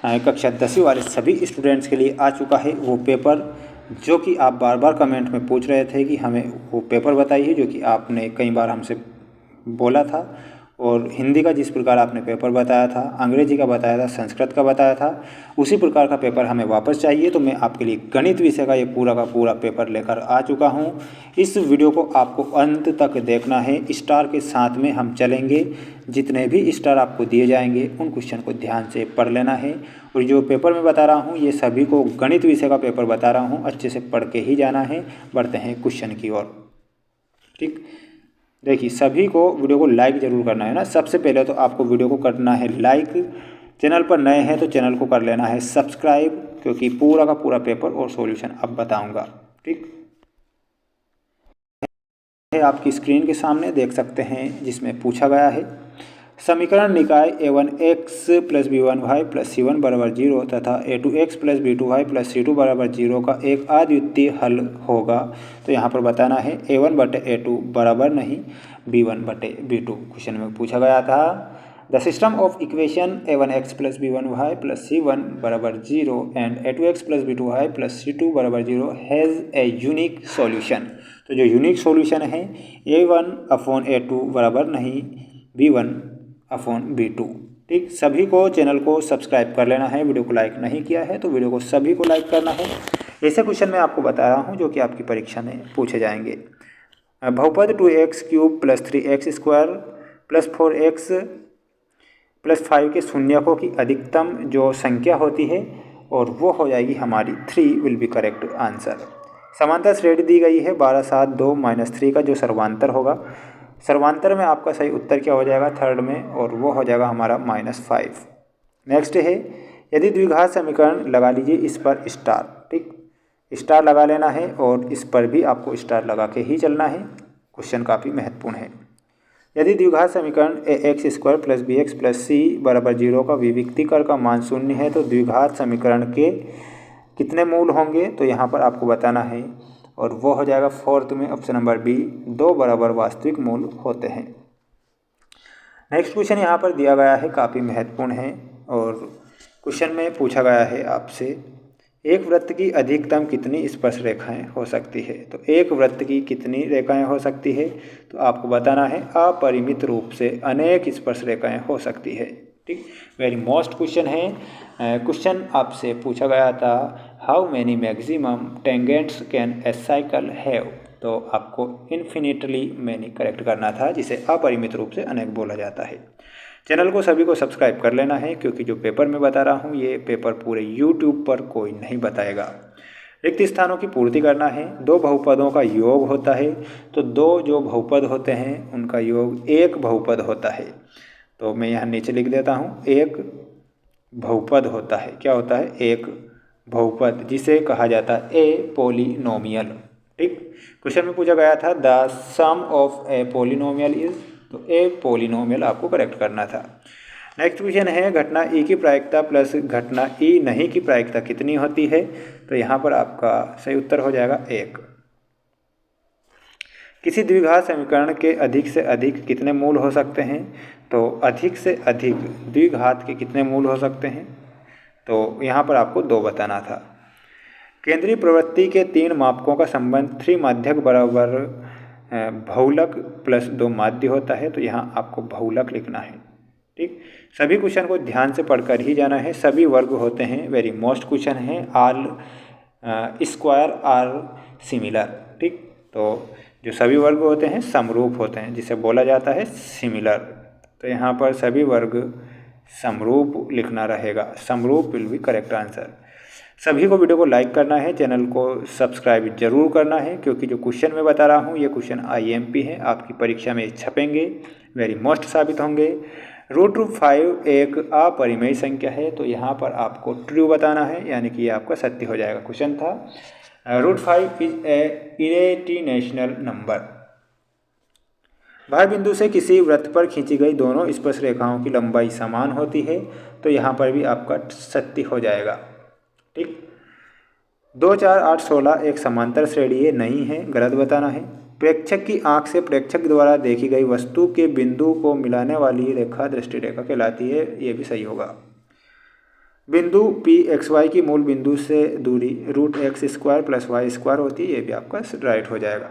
कक्षा 10वीं वाले सभी स्टूडेंट्स के लिए आ चुका है वो पेपर जो कि आप बार बार कमेंट में पूछ रहे थे कि हमें वो पेपर बताइए, जो कि आपने कई बार हमसे बोला था। और हिंदी का जिस प्रकार आपने पेपर बताया था, अंग्रेजी का बताया था, संस्कृत का बताया था, उसी प्रकार का पेपर हमें वापस चाहिए। तो मैं आपके लिए गणित विषय का ये पूरा का पूरा पेपर लेकर आ चुका हूँ। इस वीडियो को आपको अंत तक देखना है, स्टार के साथ में हम चलेंगे। जितने भी स्टार आपको दिए जाएंगे उन क्वेश्चन को ध्यान से पढ़ लेना है। और जो पेपर मैं बता रहा हूँ ये सभी को गणित विषय का पेपर बता रहा हूँ, अच्छे से पढ़ के ही जाना है। बढ़ते हैं क्वेश्चन की ओर। ठीक, देखिए सभी को वीडियो को लाइक ज़रूर करना है ना। सबसे पहले तो आपको वीडियो को करना है लाइक, चैनल पर नए हैं तो चैनल को कर लेना है सब्सक्राइब, क्योंकि पूरा का पूरा पेपर और सॉल्यूशन अब बताऊंगा। ठीक है, आपकी स्क्रीन के सामने देख सकते हैं, जिसमें पूछा गया है समीकरण निकाय a1x + b1y + c1 = 0 तथा a2x + b2y + c2 = 0 का एक अद्वितीय हल होगा। तो यहाँ पर बताना है a1/a2 बराबर नहीं b1/b2। क्वेश्चन में पूछा गया था the system of equation a1x + b1y + c1 = 0 and a2x + b2y + c2 = 0 has a unique solution. तो जो यूनिक सॉल्यूशन है a1/a2 बराबर नहीं b1/b2। ठीक, सभी को चैनल को सब्सक्राइब कर लेना है। वीडियो को लाइक नहीं किया है तो वीडियो को सभी को लाइक करना है। ऐसे क्वेश्चन मैं आपको बता रहा हूँ जो कि आपकी परीक्षा में पूछे जाएंगे। बहुपद 2x³ + 3x² + 4x + 5 के शून्यकों की अधिकतम जो संख्या होती है और वो हो जाएगी हमारी 3 विल बी करेक्ट आंसर। समांतर श्रेणी दी गई है 12 7 2 -3 का जो सर्वांतर होगा। सर्वांतर में आपका सही उत्तर क्या हो जाएगा थर्ड में, और वो हो जाएगा हमारा -5। नेक्स्ट है यदि द्विघात समीकरण लगा लीजिए, इस पर स्टार। ठीक, स्टार लगा लेना है और इस पर भी आपको स्टार लगा के ही चलना है। क्वेश्चन काफ़ी महत्वपूर्ण है। यदि द्विघात समीकरण ax² + bx + c = 0 का विविक्तीकर का मान 0 है तो द्विघात समीकरण के कितने मूल होंगे, तो यहाँ पर आपको बताना है और वो हो जाएगा फोर्थ में ऑप्शन नंबर बी, 2 बराबर वास्तविक मूल होते हैं। नेक्स्ट क्वेश्चन यहाँ पर दिया गया है, काफ़ी महत्वपूर्ण है और क्वेश्चन में पूछा गया है आपसे एक वृत्त की अधिकतम कितनी स्पर्श रेखाएं हो सकती है। तो एक वृत्त की कितनी रेखाएं हो सकती है, तो आपको बताना है अपरिमित रूप से अनेक स्पर्श रेखाएं हो सकती है। ठीक, वेरी मोस्ट क्वेश्चन है। क्वेश्चन आपसे पूछा गया था how many maximum tangents can a cycle have. तो आपको इन्फिनिटली मैनी करेक्ट करना था, जिसे अपरिमित रूप से अनेक बोला जाता है। चैनल को सभी को सब्सक्राइब कर लेना है, क्योंकि जो पेपर मैं बता रहा हूँ ये पेपर पूरे यूट्यूब पर कोई नहीं बताएगा। रिक्त स्थानों की पूर्ति करना है। दो बहुपदों का योग होता है, तो दो जो बहुपद होते हैं उनका योग एक बहुपद होता है। तो मैं यहाँ नीचे लिख देता हूँ, एक बहुपद होता है। क्या होता है? एक बहुपद, जिसे कहा जाता है ए पोलिनोमियल। ठीक, क्वेश्चन में पूछा गया था the sum of a polynomial is, तो ए पोलिनोमियल आपको करेक्ट करना था। नेक्स्ट क्वेश्चन है घटना ई की प्रायिकता प्लस घटना ई नहीं की प्रायिकता कितनी होती है। तो यहाँ पर आपका सही उत्तर हो जाएगा 1। किसी द्विघात समीकरण के अधिक से अधिक कितने मूल हो सकते हैं। तो अधिक से अधिक द्विघात के कितने मूल हो सकते हैं, तो यहाँ पर आपको 2 बताना था। केंद्रीय प्रवृत्ति के 3 मापकों का संबंध 3 माध्यक बराबर बहुलक प्लस 2 माध्य होता है। तो यहाँ आपको बहुलक लिखना है। ठीक, सभी क्वेश्चन को ध्यान से पढ़कर ही जाना है। सभी वर्ग होते हैं, वेरी मोस्ट क्वेश्चन है। All square are similar. ठीक, तो जो सभी वर्ग होते हैं समरूप होते हैं, जिसे बोला जाता है सिमिलर। तो यहाँ पर सभी वर्ग समरूप लिखना रहेगा। समरूप विल बी करेक्ट आंसर। सभी को वीडियो को लाइक करना है, चैनल को सब्सक्राइब जरूर करना है, क्योंकि जो क्वेश्चन मैं बता रहा हूँ ये क्वेश्चन IMP है, आपकी परीक्षा में छपेंगे, वेरी मोस्ट साबित होंगे। √5 एक अपरिमेय संख्या है, तो यहाँ पर आपको ट्रू बताना है, यानी कि ये आपका सत्य हो जाएगा। क्वेश्चन था √5 इज ए इरेटिनेशनल नंबर। भाई बिंदु से किसी वृत्त पर खींची गई दोनों स्पर्श रेखाओं की लंबाई समान होती है, तो यहाँ पर भी आपका सत्य हो जाएगा। ठीक, 2 4 8 16 एक समांतर श्रेणी ये नहीं है, गलत बताना है। प्रेक्षक की आंख से प्रेक्षक द्वारा देखी गई वस्तु के बिंदु को मिलाने वाली रेखा दृष्टि रेखा कहलाती है, ये भी सही होगा। बिंदु पी एक्स वाई की मूल बिंदु से दूरी √x² + y² होती है, ये भी आपका राइट हो जाएगा।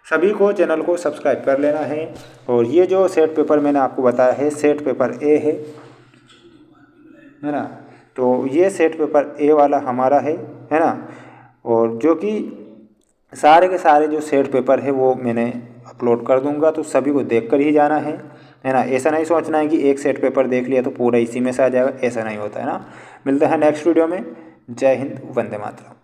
सभी को चैनल को सब्सक्राइब कर लेना है। और ये जो सेट पेपर मैंने आपको बताया है सेट पेपर ए है ना, तो ये सेट पेपर ए वाला हमारा है ना। और जो कि सारे के सारे जो सेट पेपर है वो मैंने अपलोड कर दूंगा, तो सभी को देख कर ही जाना है ना। ऐसा नहीं सोचना है कि एक सेट पेपर देख लिया तो पूरा इसी में से आ जाएगा, ऐसा नहीं होता है ना। मिलते हैं नेक्स्ट वीडियो में। जय हिंद, वंदे मातरम।